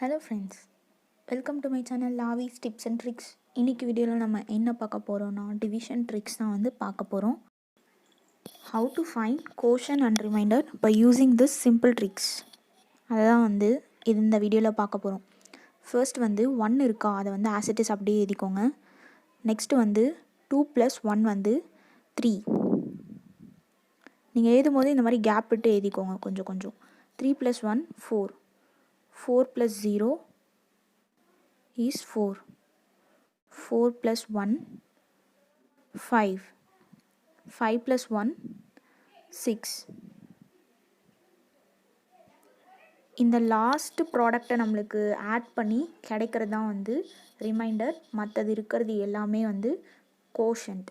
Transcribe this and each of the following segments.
Hello friends, welcome to my channel lavish tips and tricks. இன்றைக்கி வீடியோவில் நம்ம என்ன பார்க்க போகிறோன்னா டிவிஷன் ட்ரிக்ஸ் தான் வந்து பார்க்க போகிறோம். How to find quotient and remainder by using this simple tricks, அதை தான் வந்து இந்த வீடியோவில் பார்க்க போகிறோம். ஃபர்ஸ்ட் வந்து 1 இருக்கா, அதை வந்து ஆஸ் இட் இஸ் அப்படியே எழுதிக்கோங்க. நெக்ஸ்ட்டு வந்து 2 + 1 வந்து 3. நீங்கள் எழுதும் போது இந்த மாதிரி கேப் விட்டு எழுதிக்கோங்க கொஞ்சம் கொஞ்சம். 3 + 1 4. 4 + 0 is 4. 4 + 1 5. 5 + 1 6. இந்த லாஸ்ட் ப்ராடக்டை நம்மளுக்கு ஆட் பண்ணி கிடைக்கிறது தான் வந்து ரிமைண்டர். மற்றது இருக்கிறது எல்லாமே வந்து கோஷன்ட்.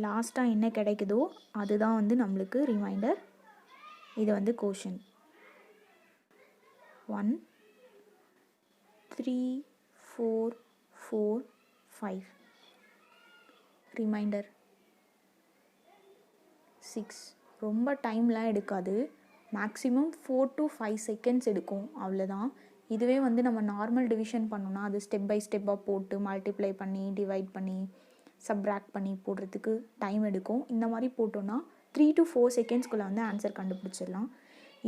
லாஸ்ட்டாக என்ன கிடைக்குதோ அதுதான் வந்து நம்மளுக்கு ரிமைண்டர். இது வந்து கோஷன்ட். 1 3 4 4 5. ரிமைண்டர் 6. ரொம்ப டைம்லாம் எடுக்காது, மேக்ஸிமம் 4 to 5 செகண்ட்ஸ் எடுக்கும், அவ்வளோதான். இதுவே வந்து நம்ம நார்மல் டிவிஷன் பண்ணோன்னா அது ஸ்டெப் பை ஸ்டெப்பாக போட்டு மல்டிப்ளை பண்ணி டிவைட் பண்ணி சப்ராக்ட் பண்ணி போடுறதுக்கு டைம் எடுக்கும். இந்த மாதிரி போட்டோன்னா 3 to 4 செகண்ட்ஸ்குள்ளே வந்து ஆன்சர் கண்டுபிடிச்சிடலாம்.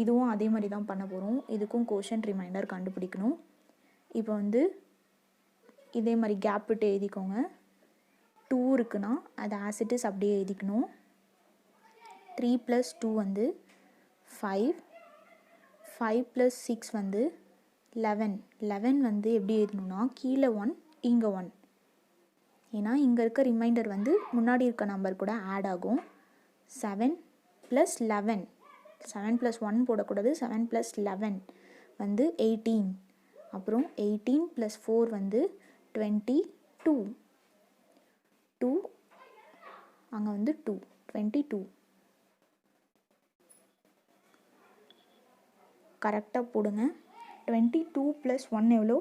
இதுவும் அதே மாதிரி தான் பண்ண போகிறோம். இதுக்கும் கோஷன்ட் ரிமைண்டர் கண்டுபிடிக்கணும். இப்போ வந்து இதே மாதிரி கேப் விட்டு எழுதிக்கோங்க. 2 இருக்குன்னா அதை ஆஸ் இட் இஸ் அப்படியே எழுதிக்கணும். 3 + 2 வந்து 5. 5 + 6 வந்து 11. 11 வந்து எப்படி எழுதணும்னா கீழே 1 இங்கே 1. ஏன்னா இங்கே இருக்க ரிமைண்டர் வந்து முன்னாடி இருக்க நம்பர் கூட ஆட் ஆகும். 7 + 11. 7 + 1 போடக்கூடாது. 7 + 11 வந்து 18. அப்புறம் 18 + 4 வந்து 22. 2 அங்கே வந்து 2 22. கரெக்டாக போடுங்க. 22 + 1 எவ்வளோ?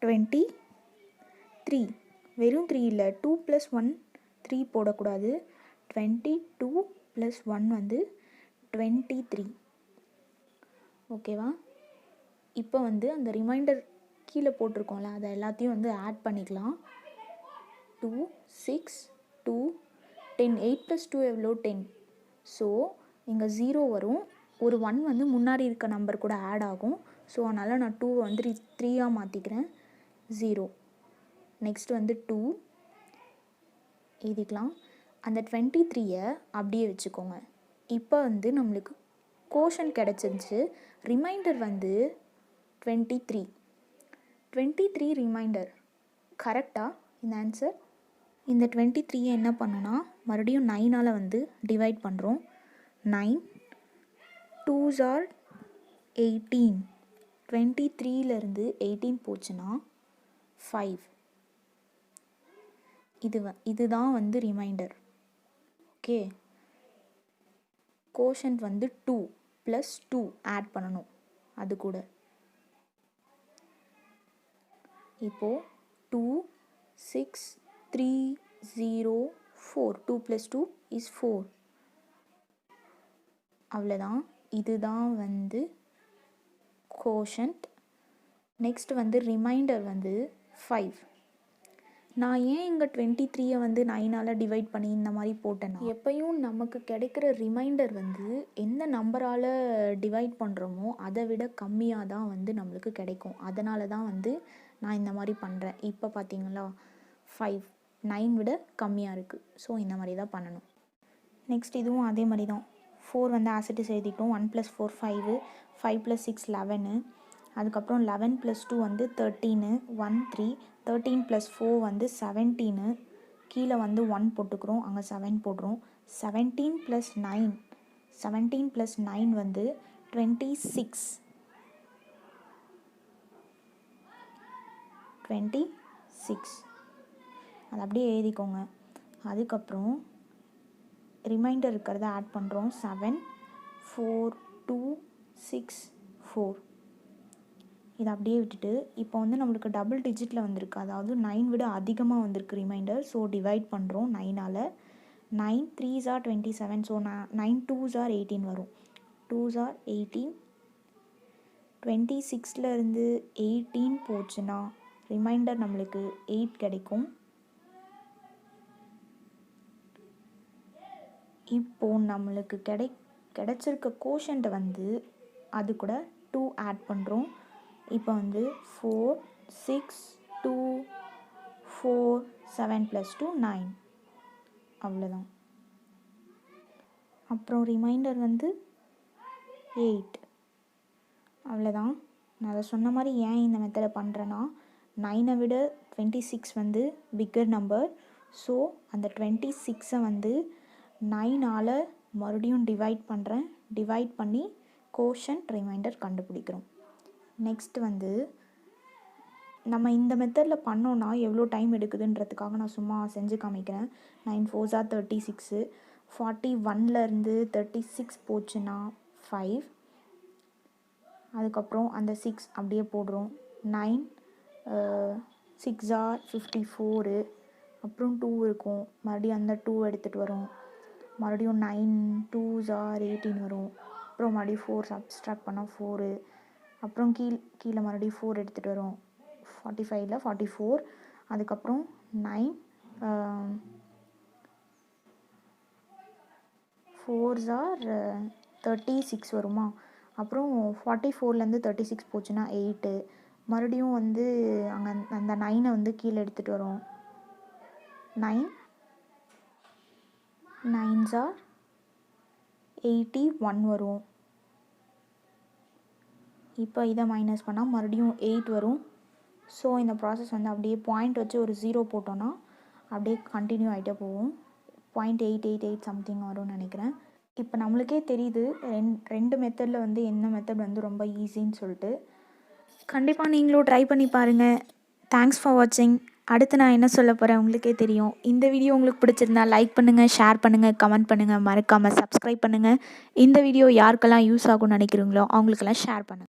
23. வெறும் 3 இல்லை, 2 + 1 3 போடக்கூடாது. 22 + 1 வந்து 23. ஓகேவா? இப்போ வந்து அந்த ரிமைண்டர் கீழே போட்டிருக்கோம்ல, அதை எல்லாத்தையும் வந்து ஆட் பண்ணிக்கலாம். 2 6 2 10. 8 + 2 எவ்வளோ? 10. ஸோ இங்கே 0 வரும். ஒரு 1 வந்து முன்னாடி இருக்க நம்பர் கூட ஆட் ஆகும். ஸோ அதனால் நான் 2 வந்து 3ஆக மாற்றிக்கிறேன். 0. நெக்ஸ்ட் வந்து 2 எழுதிக்கலாம். அந்த 23யை அப்படியே வச்சுக்கோங்க. இப்போ வந்து நம்மளுக்கு கோஷன் கிடச்சிருச்சு. ரிமைண்டர் வந்து 23. 23 ரிமைண்டர். கரெக்டாக இந்த ஆன்சர்? இந்த 23யை என்ன பண்ணோன்னா மறுபடியும் 9ஆல் வந்து டிவைட் பண்ணுறோம். 9 2s are 18. 23லேருந்து 18 போச்சுன்னா 5. இதுதான் வந்து ரிமைண்டர். ஓகே. கோஷன்ட் வந்து 2 + 2 ஆட் பண்ணணும் அது கூட. இப்போது 2 6 3 0 4. 2 + 2 is 4. அவ்வளோதான். இதுதான் வந்து கோஷன்ட். நெக்ஸ்ட் வந்து ரிமைண்டர் வந்து 5. நான் ஏன் இங்கே 23யை வந்து 9ஆல் டிவைட் பண்ணி இந்த மாதிரி போட்டேன்னா, எப்பயும் நமக்கு கிடைக்கிற ரிமைண்டர் வந்து எந்த நம்பரால் டிவைட் பண்ணுறோமோ அதை விட கம்மியாக தான் வந்து நம்மளுக்கு கிடைக்கும். அதனால தான் வந்து நான் இந்த மாதிரி பண்ணுறேன். இப்போ பார்த்தீங்களா 5 9 விட கம்மியாக இருக்குது. ஸோ இந்த மாதிரி தான் பண்ணணும். நெக்ஸ்ட் இதுவும் அதே மாதிரி தான். 4 வந்து ஆஸ் இட் இஸ் எழுதிட்டோம். 1 + 4 5. 5 + 6 11. அதுக்கப்புறம் 11 + 2 வந்து 13. 1 3. 13 + 4 வந்து 17. கீழே வந்து 1 போட்டுக்கிறோம், அங்கே 7 போடுறோம். 17 + 9. 17 + 9 வந்து 26. 26. அது அப்படியே எழுதிக்கோங்க. அதுக்கப்புறம் ரிமைண்டர் இருக்கிறத ஆட் பண்ணுறோம். 7 4 2 6 4. இதை அப்படியே விட்டுட்டு இப்போ வந்து நம்மளுக்கு டபுள் டிஜிட்டில் வந்திருக்கு, அதாவது 9 விட அதிகமாக வந்திருக்கு ரிமைண்டர். ஸோ டிவைட் பண்ணுறோம் 9ஆல். 9 3s are 27. So 9 2s are 18 வரும். 2s are 18. 26லேருந்து 18 போச்சுன்னா ரிமைண்டர் நம்மளுக்கு 8 கிடைக்கும். இப்போது நம்மளுக்கு கிடைச்சிருக்க கோஷன்ட்டை வந்து அது கூட 2 ஆட் பண்ணுறோம். இப்போ வந்து 4, 6, 2, 4, 7 + 2 9. அவ்வளோதான். அப்புறம் ரிமைண்டர் வந்து 8. அவ்வளோதான். நான் அதை சொன்ன மாதிரி ஏன் இந்த மெத்தடை பண்ணுறேன்னா 9 விட 26 வந்து பிக்கர் நம்பர். ஸோ அந்த 26 வந்து 9ஆல் மறுபடியும் டிவைட் பண்ணுறேன். டிவைட் பண்ணி கோஷன்ட் ரிமைண்டர் கண்டுபிடிக்கிறோம். நெக்ஸ்ட் வந்து நம்ம இந்த மெத்தடில் பண்ணோன்னா எவ்வளோ டைம் எடுக்குதுன்றதுக்காக நான் சும்மா செஞ்சு காமிக்கிறேன். 9 4s are 36. 41லேருந்து 36 போச்சுன்னா 5. அதுக்கப்புறம் அந்த 6 அப்படியே போடுறோம். 9 6s are 54. அப்புறம் 2 இருக்கும். மறுபடியும் அந்த 2 எடுத்துகிட்டு வரும். மறுபடியும் 9 2s are 18 வரும். அப்புறம் மறுபடியும் 4 சப்ஸ்ட்ராக்ட் பண்ணால் 4. அப்புறம் கீழே மறுபடியும் 4 எடுத்துகிட்டு வரும். 45ல் 44. அதுக்கப்புறம் 9 4s are 36 வருமா. அப்புறம் 44லேருந்து 36 போச்சுன்னா 8. மறுபடியும் வந்து அங்கே அந்த 9 வந்து கீழே எடுத்துகிட்டு வரும். 9 9s are 81 வரும். இப்போ இதை மைனஸ் பண்ணால் மறுபடியும் 8 வரும். ஸோ இந்த ப்ராசஸ் வந்து அப்படியே பாயிண்ட் வச்சு ஒரு 0 போட்டோன்னா அப்படியே கண்டினியூ ஆகிட்டே போகும். 0.888 சம்திங் வரும்னு நினைக்கிறேன். இப்போ நம்மளுக்கே தெரியுது ரெண்டு மெத்தடில் வந்து என்ன மெத்தட் வந்து ரொம்ப ஈஸின்னு சொல்லிட்டு. கண்டிப்பாக நீங்களும் ட்ரை பண்ணி பாருங்கள். தேங்க்ஸ் ஃபார் வாட்சிங். அடுத்து நான் என்ன சொல்ல போகிறேன் உங்களுக்கே தெரியும். இந்த வீடியோ உங்களுக்கு பிடிச்சிருந்தா லைக் பண்ணுங்கள், ஷேர் பண்ணுங்கள், கமெண்ட் பண்ணுங்கள், மறக்காமல் சப்ஸ்கிரைப் பண்ணுங்கள். இந்த வீடியோ யாருக்கெல்லாம் யூஸ் ஆகும்னு நினைக்கிறீங்களோ அவங்களுக்கெல்லாம் ஷேர் பண்ணுங்கள்.